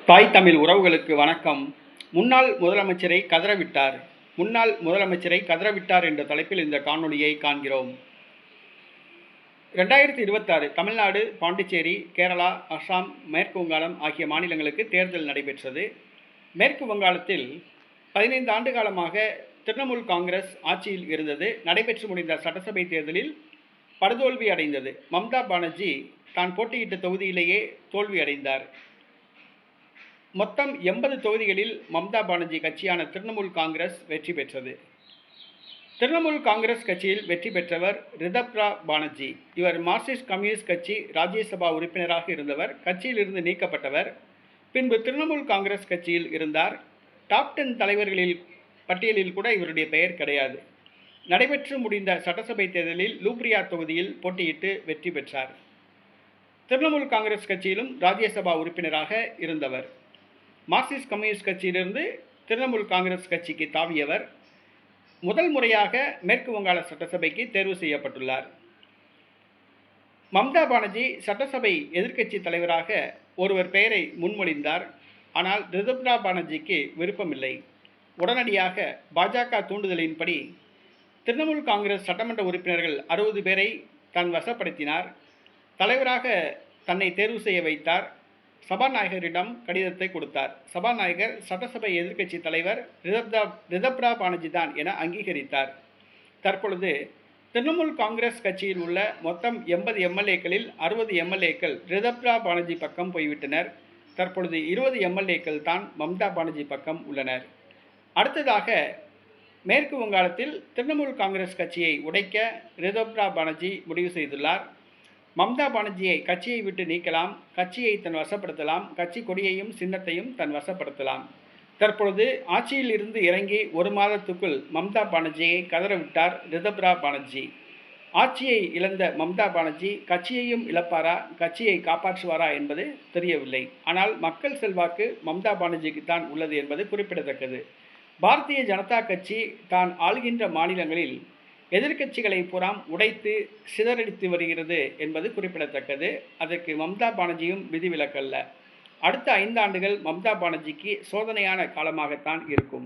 தாய் தமிழ் உறவுகளுக்கு வணக்கம். முன்னாள் முதலமைச்சரை கதறவிட்டார். முன்னாள் முதலமைச்சரை கதறவிட்டார் என்ற தலைப்பில் இந்த காணொளியை காண்கிறோம். 2026 தமிழ்நாடு, பாண்டிச்சேரி, கேரளா, அஸ்ஸாம், மேற்கு வங்காளம் ஆகிய மாநிலங்களுக்கு தேர்தல் நடைபெற்றது. மேற்கு வங்காளத்தில் 15 ஆண்டு காலமாக திரிணாமுல் காங்கிரஸ் ஆட்சியில் இருந்தது. நடைபெற்று முடிந்த சட்டசபை தேர்தலில் படுதோல்வி அடைந்தது. மம்தா பானர்ஜி தான் போட்டியிட்ட தொகுதியிலேயே தோல்வி அடைந்தார். மொத்தம் 80 தொகுதிகளில் மம்தா பானர்ஜி கட்சியான திரிணாமுல் காங்கிரஸ் வெற்றி பெற்றது. திரிணாமுல் காங்கிரஸ் கட்சியில் வெற்றி பெற்றவர் ரிதப்ரா பானர்ஜி. இவர் மார்க்சிஸ்ட் கம்யூனிஸ்ட் கட்சி ராஜ்யசபா உறுப்பினராக இருந்தவர். கட்சியிலிருந்து நீக்கப்பட்டவர். பின்பு திரிணாமுல் காங்கிரஸ் கட்சியில் இருந்தார். டாப் 10 தலைவர்களில் பட்டியலில் கூட இவருடைய பெயர் கிடையாது. நடைபெற்று முடிந்த சட்டசபை தேர்தலில் லூப்ரியா தொகுதியில் போட்டியிட்டு வெற்றி பெற்றார். திரிணாமுல் காங்கிரஸ் கட்சியிலும் ராஜ்யசபா உறுப்பினராக இருந்தவர். மார்க்சிஸ்ட் கம்யூனிஸ்ட் கட்சியிலிருந்து திரிணாமுல் காங்கிரஸ் கட்சிக்கு தாவியவர். முதல் முறையாக மேற்கு வங்காள சட்டசபைக்கு தேர்வு செய்யப்பட்டுள்ளார். மம்தா பானர்ஜி சட்டசபை எதிர்க்கட்சி தலைவராக ஒருவர் பெயரை முன்மொழிந்தார். ஆனால் ரிதப்ரா பானர்ஜிக்கு விருப்பமில்லை. உடனடியாக பாஜக தூண்டுதலின்படி திரிணாமுல் காங்கிரஸ் சட்டமன்ற உறுப்பினர்கள் 60 பேரை தன் வசப்படுத்தினார். தலைவராக தன்னை தேர்வு செய்ய வைத்தார். சபாநாயகரிடம் கடிதத்தை கொடுத்தார். சபாநாயகர் சட்டசபை எதிர்க்கட்சி தலைவர் ரிதப்ரா பானர்ஜி தான் என அங்கீகரித்தார். தற்பொழுது திரிணாமுல் காங்கிரஸ் கட்சியில் உள்ள மொத்தம் 80 எம்எல்ஏக்களில் 60 எம்எல்ஏக்கள் ரிதப்ரா பானர்ஜி பக்கம் போய்விட்டனர். தற்பொழுது 20 எம்எல்ஏக்கள் தான் மம்தா பானர்ஜி பக்கம் உள்ளனர். அடுத்ததாக மேற்கு வங்காளத்தில் திரிணாமுல் காங்கிரஸ் கட்சியை உடைக்க ரிதப்ரா பானர்ஜி முடிவு செய்துள்ளார். மம்தா பானர்ஜியை கட்சியை விட்டு நீக்கலாம், கட்சியை தன் வசப்படுத்தலாம், கட்சி கொடியையும் சின்னத்தையும் தன் வசப்படுத்தலாம். தற்பொழுது ஆட்சியில் இருந்து இறங்கி 1 மாதத்துக்குள் மம்தா பானர்ஜியை கதறவிட்டார் ரிதப்ரா பானர்ஜி. ஆட்சியை இழந்த மம்தா பானர்ஜி கட்சியையும் இழப்பாரா, கட்சியை காப்பாற்றுவாரா என்பது தெரியவில்லை. ஆனால் மக்கள் செல்வாக்கு மம்தா பானர்ஜிக்கு தான் உள்ளது என்பது குறிப்பிடத்தக்கது. பாரதிய ஜனதா கட்சி தான் ஆள்கின்ற மாநிலங்களில் எதிர்க்கட்சிகளை பூராம் உடைத்து சிதறடித்து வருகிறது என்பது குறிப்பிடத்தக்கது. அதற்கு மம்தா பானர்ஜியும் விதிவிலக்கல்ல. அடுத்த 5 ஆண்டுகள் மம்தா பானர்ஜிக்கு சோதனையான காலமாகத்தான் இருக்கும்.